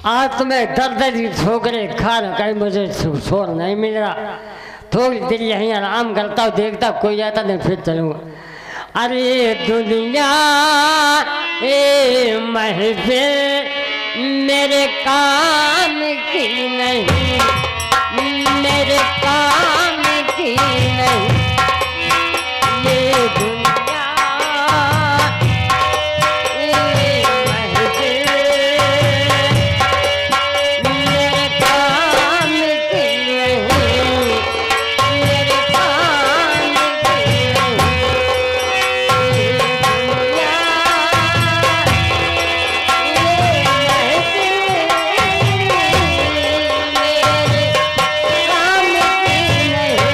आज तो मैं दर्द की ठोकरे खा रहा, कहीं मुझे शोर नहीं मिल रहा। थोड़ी देर यहीं आराम करता हूँ, देखता कोई जाता नहीं फिर चलूँगा। अरे दुनिया ए महफिल मेरे काम की नहीं, मेरे काम की नहीं। ये दुनिया ए महफिल मेरे काम की नहीं, मेरे काम की नहीं। ये दुनिया ए महफिल मेरे काम की नहीं,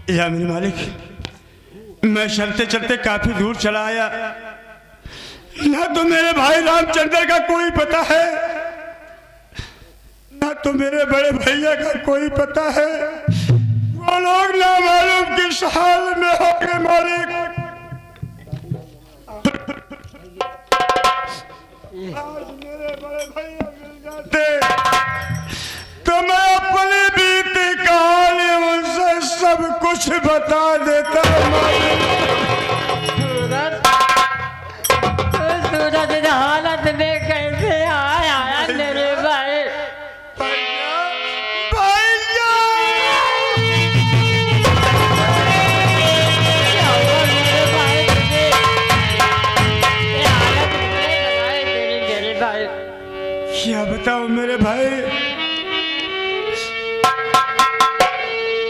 या मेरे मालिक, मैं चलते चलते काफी दूर चला आया, ना तो मेरे भाई रामचंद्र का कोई पता है, ना तो मेरे बड़े भैया का कोई पता है। वो लोग ना मालूम किस हाल में हो गए मालिक। आज मेरे बड़े भैया मिल जाते तो मैं अपनी बीती कहानी उनसे सब कुछ बता देता। सूरज हालत में कैसे आया मेरे भाई? क्या बताओ मेरे भाई,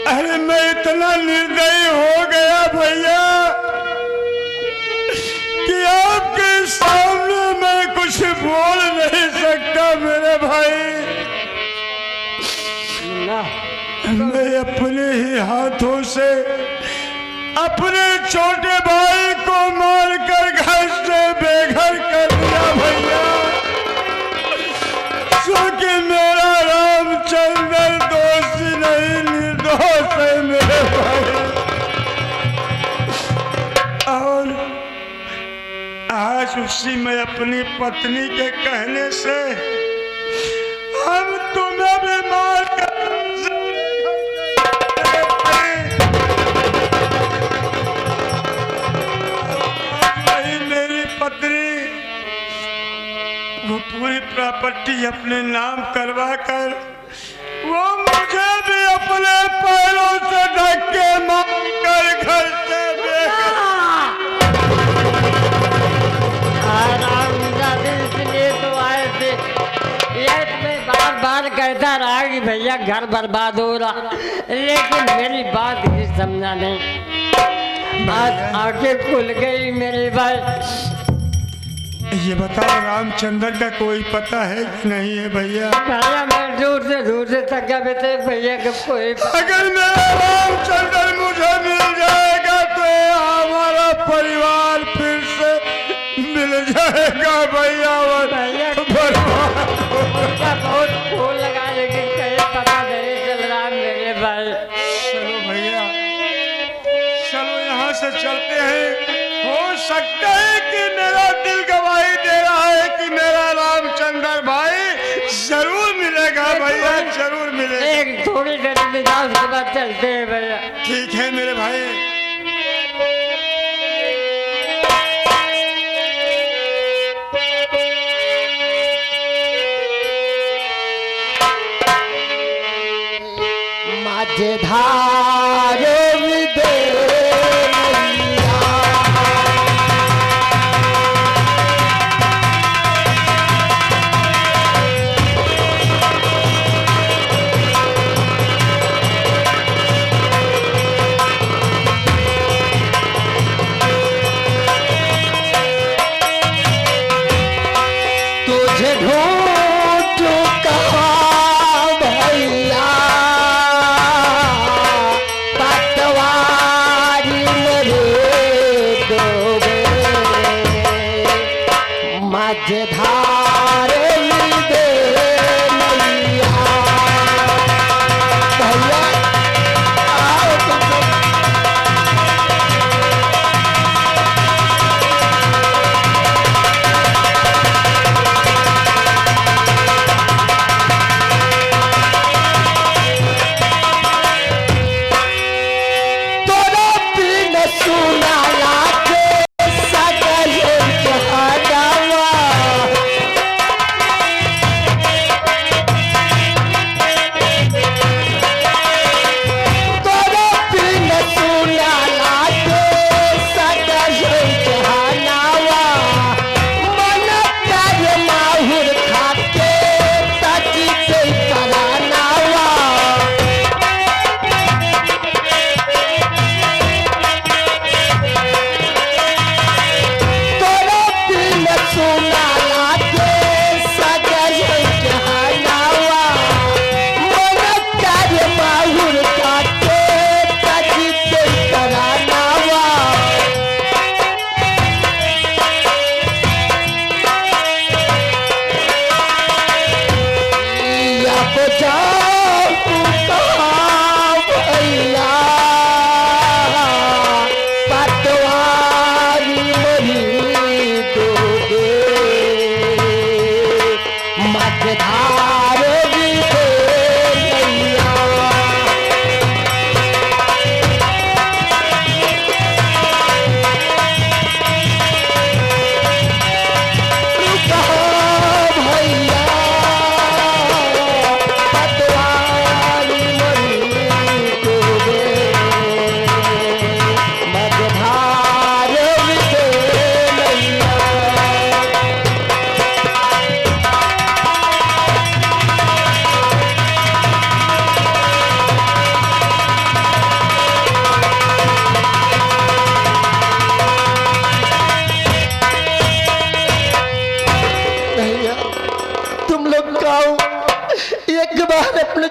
अरे मैं इतना निर्दयी हो गया भैया कि आपके सामने मैं कुछ बोल नहीं सकता मेरे भाई। मैं अपने ही हाथों से अपने छोटे भाई को मारकर घर से बेघर कर दिया भैया, क्योंकि मेरा रामचंद्र दोषी नहीं, निर्दोष है मेरे भाई। और आज उसी में अपनी पत्नी के कहने से हम तुम्हें भी मार कर मेरी पत्नी वो पूरी प्रॉपर्टी अपने नाम करवा कर वो मुझे भी अपने पैरों से धक्के मारकर घर से इसलिए तो आए थे, ये मैं बार बार कहता रहा कि भैया घर बर्बाद हो रहा, लेकिन मेरी बात ही समझा नहीं। आज आंखें खुल गई मेरे भाई। ये बताओ रामचंद्र का कोई पता है कि नहीं है भैया? भैया मैं दूर से थक गया बेटे, भैया का कोई अगर मेरा रामचंद्र मुझे मिल जाएगा तो हमारा परिवार फिर से मिल जाएगा भैया। भैया बहुत फूल लगा, लेकिन कहीं पता नहीं चल रहा मेरे भाई। चलो भैया, चलो यहाँ से चलते हैं। हो सकता है कि मेरा दिल गवाही दे रहा है कि मेरा रामचंद्र भाई जरूर मिलेगा भैया, जरूर मिलेगा। एक थोड़ी देर में जाओ, उसके बाद चलते हैं भैया। ठीक है मेरे भाई। माझधार तुझे ढूंढ कहाँ भैया, पटवारी मेरे दोगे माझधार दे मैया। भैया आओ तुम सुना लागे सकल जहनवा।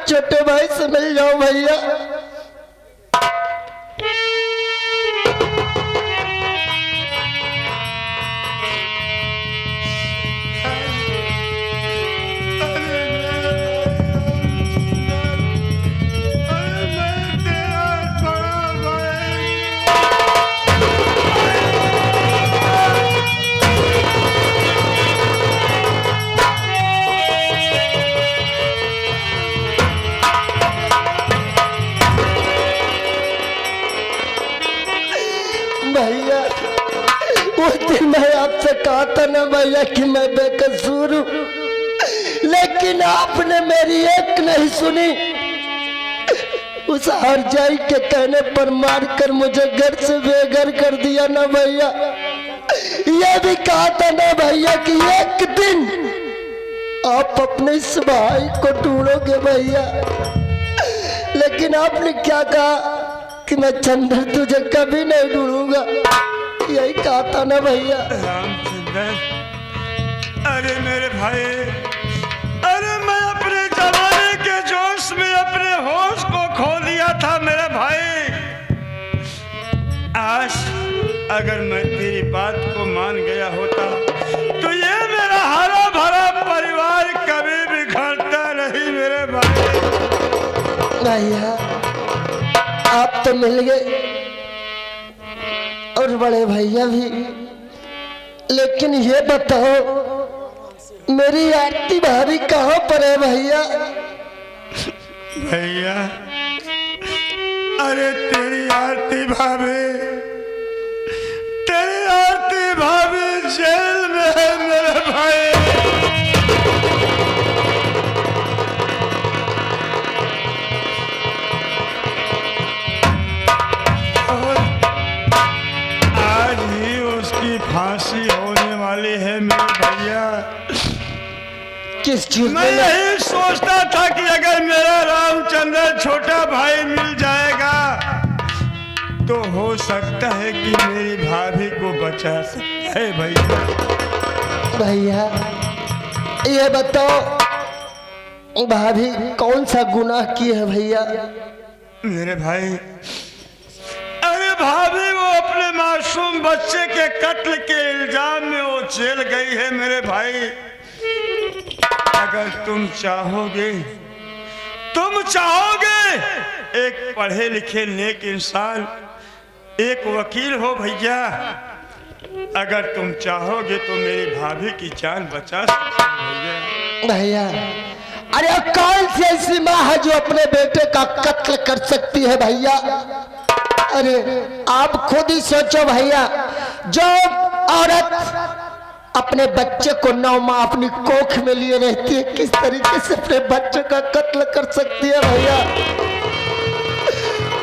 छोटे भाई से मिल जाओ भैया। भैया उस दिन मैं आपसे कहा था ना भैया कि मैं बेकसूर हूँ, लेकिन आपने मेरी एक नहीं सुनी। उस हरजाई के कहने पर मारकर मुझे घर से बेघर कर दिया ना भैया। ये भी कहा था ना भैया कि एक दिन आप अपने इस भाई को ढूंढोगे भैया, लेकिन आपने क्या कहा कि मैं चंद्र तुझे कभी नहीं ढूंढूंगा। यही कहा था ना भैया। रामचंद्र, अरे मेरे भाई, अरे मैं अपने जमाने के जोश में अपने होश को खो दिया था मेरे भाई। आज अगर मैं तेरी बात को मान गया होता तो ये मेरा हरा भरा परिवार कभी बिखरता नहीं मेरे भाई। भैया आप तो मिल गए और बड़े भैया भी, लेकिन ये बताओ मेरी आरती भाभी कहाँ पर है भैया? भैया, अरे तेरी आरती भाभी जेल में है मेरे भाई। और आज ही उसकी फांसी होने वाली है मेरे भैया। किस चीज मैं में? यही सोचता था कि अगर मेरा रामचंद्र छोटा भाई मिल जाएगा तो हो सकता है कि मेरी भाभी को बचा सकता है भैया। भैया ये बताओ भाभी कौन सा गुनाह की है भैया? मेरे भाई, अरे भाभी वो अपने मासूम बच्चे के कत्ल के इल्जाम में वो जेल गई है मेरे भाई। अगर तुम चाहोगे एक पढ़े लिखे नेक इंसान, एक वकील हो भैया, अगर तुम चाहोगे तो मेरी भाभी की जान बचा सकते हो भैया। भैया अरे कौन सी ऐसी माँ है जो अपने बेटे का कत्ल कर सकती है भैया? अरे आप खुद ही सोचो भैया, जो औरत अपने बच्चे को 9 माह अपनी कोख में लिए रहती है, किस तरीके से अपने बच्चे का कत्ल कर सकती है भैया?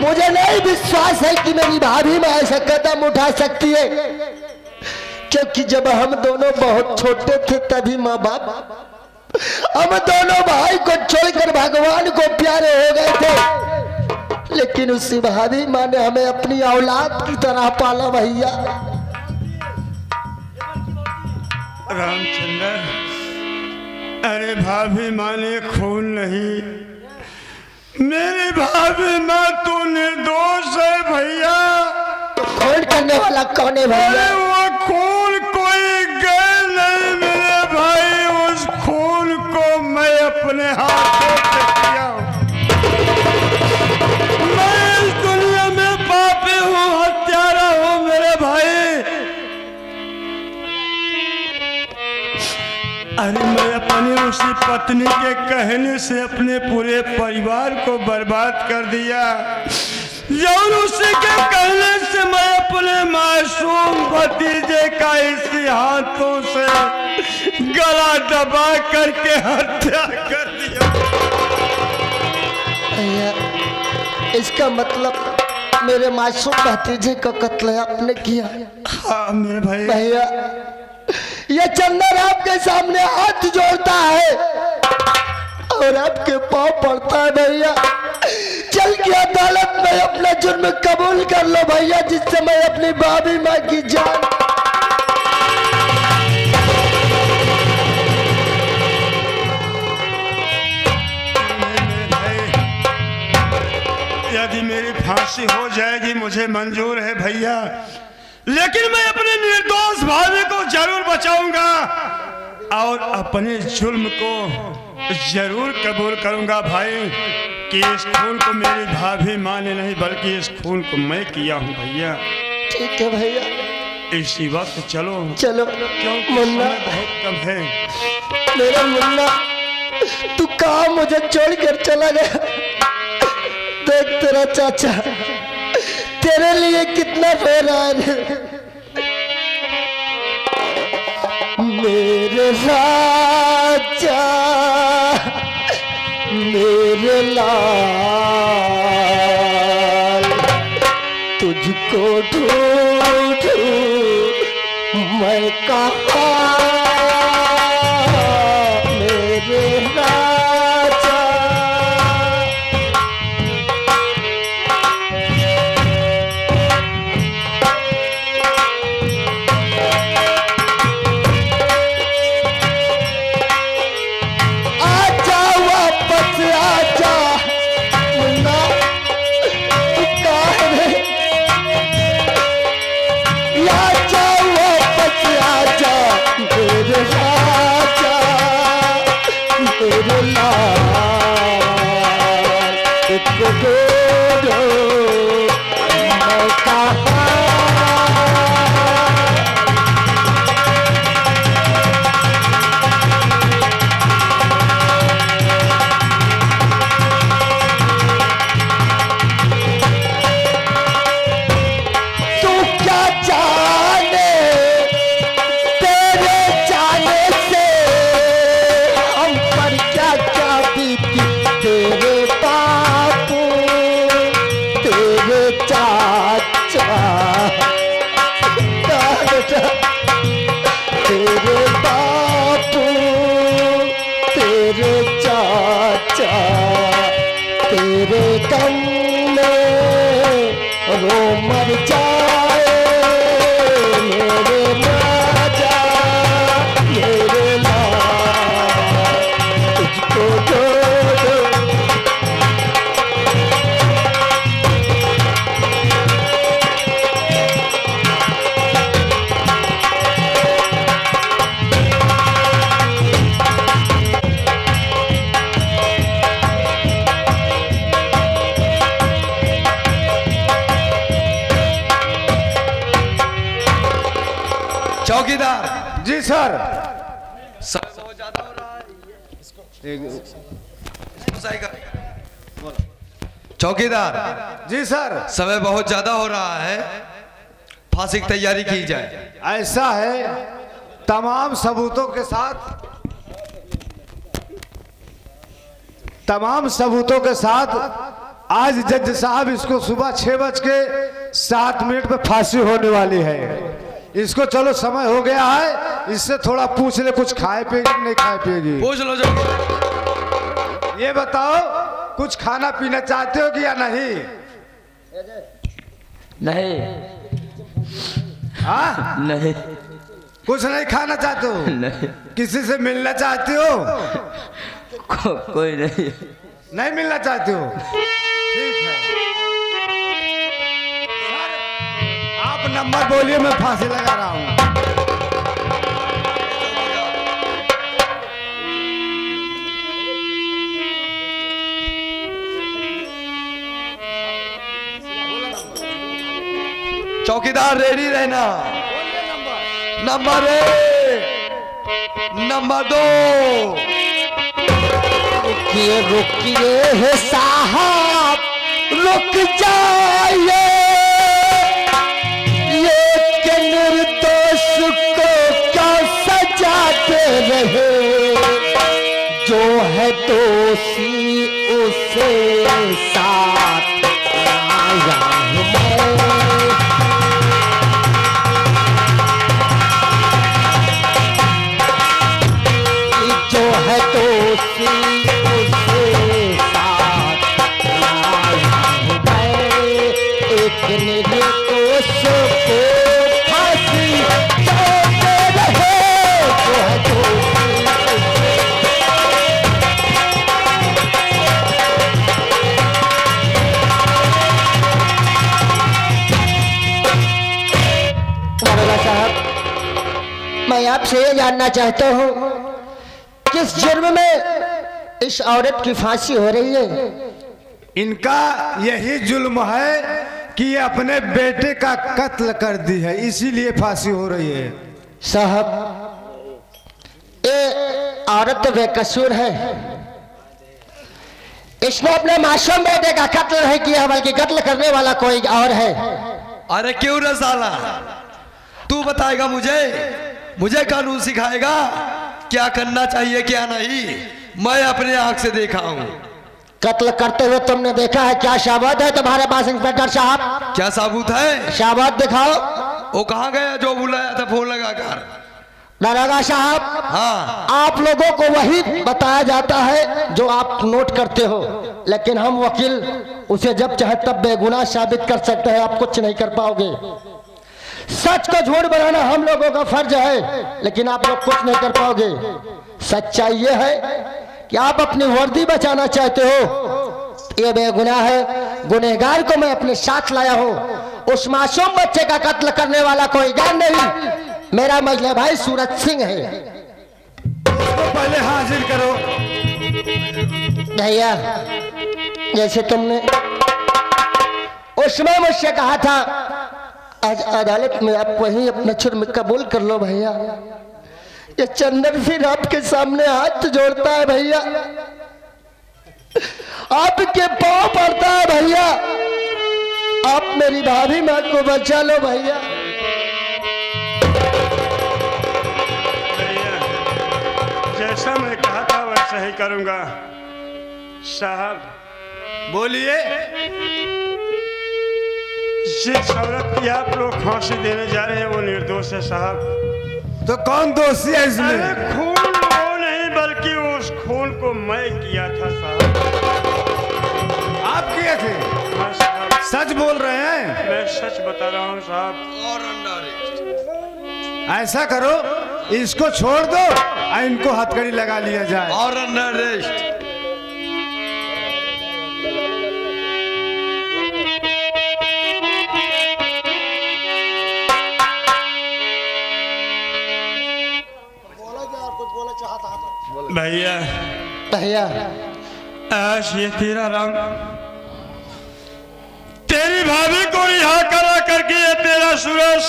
मुझे नहीं विश्वास है कि मेरी भाभी में ऐसा कदम उठा सकती है, क्योंकि जब हम दोनों बहुत छोटे थे तभी माँ बाप हम दोनों भाई को छोड़कर भगवान को प्यारे हो गए थे, लेकिन उसी भाभी माँ ने हमें अपनी औलाद की तरह पाला भैया। रामचंद्र, अरे भाभी माँ ने खून नहीं, मेरी भाभी माँ तो निर्दोष है भैया। खून करने वाला कौन है भैया? अरे वो खून कोई गैर नहीं मेरे भाई, उस खून को मैं अपने हाथों से किया हूँ। मैं इस दुनिया में पापी हूँ, हत्यारा हूँ मेरे भाई। अरे मैं अपनी उसी पत्नी के कहने से अपने पूरे परिवार को बर्बाद कर दिया, और उसी के कहने से मैं अपने मासूम भतीजे का इसी हाथों से गला दबा करके हत्या कर दिया। भैया इसका मतलब मेरे मासूम भतीजे का कत्ल आपने किया? हाँ मेरे भाई। भैया ये चंदन आपके सामने हाथ जोड़ता है और आपके पाँव पड़ता है भैया, चल के अदालत में अपना जुर्म कबूल कर लो भैया, जिससे मैं अपनी भाभी माँ की जान। मेरे भाई, फांसी हो जाएगी मुझे मंजूर है भैया, लेकिन मैं अपने निर्दोष भाई को जरूर बचाऊंगा और अपने जुल्म को जरूर कबूल करूंगा भाई कि इस खून को मेरी भाभी माँ ने नहीं बल्कि इस खून को मैं किया हूँ भैया। ठीक है भैया, इसी वक्त चलो चलो। क्योंकि मुन्ना, समय बहुत कम है। मेरा मुन्ना, तू कहाँ मुझे छोड़कर चला गया? देख तेरा चाचा तेरे लिए कितना रो रहा है। मेरे राजा मेरे लाल, तुझको ढूंढूं मैं कहाँ, मेरे राजा। आजा वापस आजा मुन्ना, तू कहाँ है? आजा वापस आजा मेरे राजा मेरे लाल, तुझको ढूंढूं मैं कहाँ। तू क्या जाने तेरे जाने से हम पर क्या क्या बीती, तेरे बापू तेरे चाचा, तेरे बापू तेरे चाचा, तेरे गम में रो मर जाए मेरे राजा मेरे लाल, तुझको ढूंढूं। चौकीदार जी सर। समय बहुत ज्यादा हो रहा है। इसको सही कर। चौकीदार जी सर। समय बहुत ज्यादा हो रहा है, फांसी की तैयारी की जाए। ऐसा है, तमाम सबूतों के साथ आज जज साहब इसको सुबह 6:07 पे फांसी होने वाली है। इसको चलो समय हो गया है, इससे थोड़ा पूछ ले कुछ खाए पिएगी कि नहीं खाए पिएगी। पूछ लो चौकीदार। ये बताओ कुछ खाना पीना चाहते हो कि या नहीं? नहीं हाँ, नहीं कुछ नहीं खाना चाहते हो? नहीं किसी से मिलना चाहते हो? कोई नहीं। नहीं मिलना चाहते हो? ठीक है सर, आप नंबर बोलिए, मैं फांसी लगा रहा हूँ। चौकीदार रेडी रहना। Number 1, number 2। रुकिए रुकिए है साहब, रुक जाइए, ये के निर्दोष को क्या सजा दे रहे, जो है दोषी उसे साथ आया हूं मैं। जो है दोषी उसे साथ लाया हूं मैं, एक निर्दोष को फांसी देते रहे, जो है दोषी उसे आपसे ये जानना चाहता हूँ, किस जुर्म में इस औरत की फांसी हो रही है? इनका यही जुल्म है कि ये अपने बेटे का कत्ल कर दी है, इसीलिए फांसी हो रही है। साहब, ये औरत तो बेकसूर है। इसने अपने मासूम बेटे का कत्ल नहीं किया, बल्कि कत्ल करने वाला कोई और है। अरे क्यों रे साला, तू बताएगा मुझे कानून सिखाएगा क्या करना चाहिए क्या नहीं? मैं अपने आंख से देखा हूँ। कत्ल करते हुए तुमने देखा है? क्या सबूत है तुम्हारे पास इंस्पेक्टर साहब? क्या सबूत है? सबूत दिखाओ। वो कहाँ गया जो बुलाया था फोन लगाकर? दरोगा साहब, हाँ, आप लोगों को वही बताया जाता है जो आप नोट करते हो, लेकिन हम वकील उसे जब चाहे तब बेगुनाह साबित कर सकते हैं। आप कुछ नहीं कर पाओगे। सच को झूठ बनाना हम लोगों का फर्ज है, लेकिन आप लोग कुछ नहीं कर पाओगे। सच्चाई ये है कि आप अपनी वर्दी बचाना चाहते हो। ये बेगुनाह है। गुनहगार को मैं अपने साथ लाया हूँ। उस मासूम बच्चे का कत्ल करने वाला कोई गैर नहीं, मेरा मजले भाई सूरज सिंह है। उसको पहले हाजिर करो। भैया, जैसे तुमने उसमें मुझसे कहा था, आज अदालत में आप वहीं अपना जुर्म कबूल कर लो। भैया, ये चंदन सिंह आपके सामने हाथ जोड़ता है। भैया, आपके पांव पड़ता है। भैया, आप मेरी भाभी माँ को बचा लो। भैया, जैसा मैं कहा था वैसा ही करूंगा। साहब, बोलिए। जिस औरत की आप लोग फांसी देने जा रहे हैं वो निर्दोष है साहब। तो कौन दोषी है अरे इसमें? खून वो नहीं, बल्कि उस खून को मैं किया था साहब। आप किए थे? हाँ साहब, सच बोल रहे हैं? मैं सच बता रहा हूँ साहब। और अंडर ऐसा करो, इसको छोड़ दो और इनको हथकड़ी लगा लिया जाए। और अंडर अरेस्ट। भैया, भैया, आज ये तेरा रंग तेरी भाभी को रिहा करा करके ये तेरा सूरज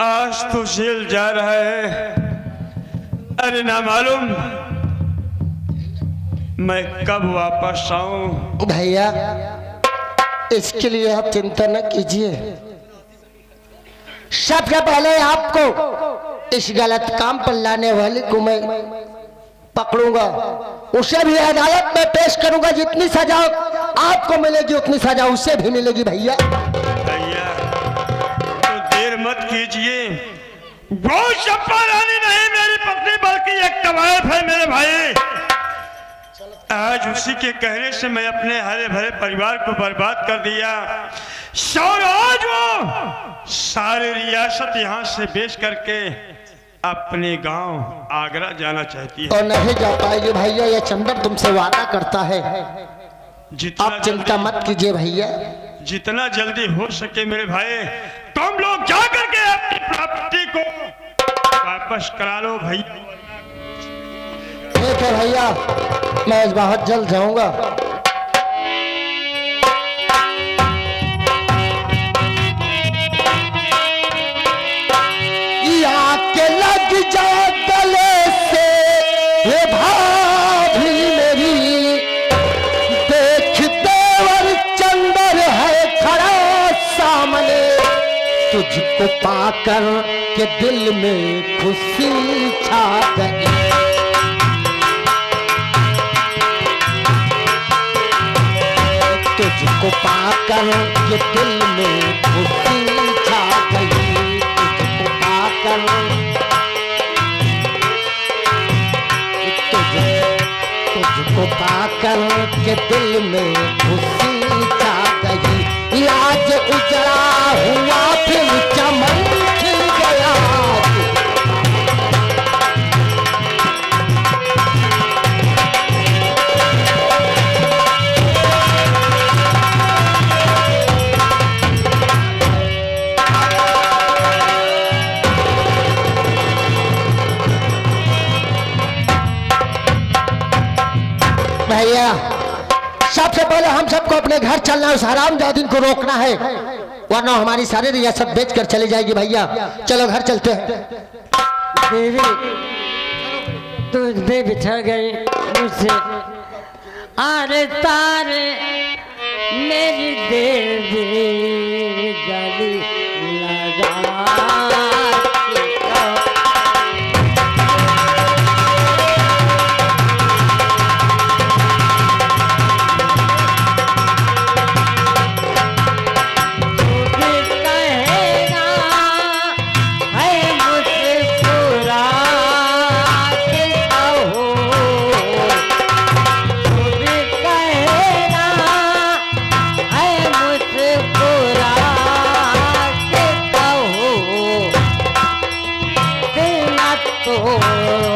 आज तो जेल जा रहा है। अरे ना मालूम मैं कब वापस आऊं। भैया, इसके लिए आप चिंता न कीजिए। सबसे पहले आपको इस गलत काम पर लाने वाले को मैं पकड़ूंगा, उसे भी अदालत में पेश करूंगा। जितनी सजा आपको मिलेगी उतनी सजा उसे भी मिलेगी। भैया, भैया तो देर मत कीजिए। वो चंपा रानी नहीं मेरी पत्नी, बल्कि एक कवायद है मेरे भाई। आज उसी के कहने से मैं अपने हरे भरे परिवार को बर्बाद कर दिया। और आज वो सारी रियासत यहाँ से बेच करके अपने गांव आगरा जाना चाहती है। और नहीं जा पाएगी भैया, ये चंदन तुमसे वादा करता है। आप चिंता मत कीजिए भैया। जितना जल्दी हो सके मेरे भाई तुम लोग जा करके अपनी प्रॉपर्टी को वापस करा लो भैया। ठीक है भैया, मैं बहुत जल्द जाऊंगा। के लग जा गले से ये भाभी मेरी, देख देवर चंदर है खड़ा सामने, तुझको पाकर के दिल में खुशी छा गई। तुझको पाकर के दिल में खुशी छा गई। तुझको पाकर तुझको पाकर के दिल में खुशी छा गई। आज उजड़ा हुआ फिर चमन खिल गया। भैया, सबसे पहले हम सबको अपने घर चलना है, उस हरामजादी को रोकना है, वरना हमारी सारी रियासत बेच कर चली जाएगी। भैया चलो घर चलते हैं। देवी तुझ पे बिछड़ गई मुझसे, आरे तारे मेरी देवी गली लगा हो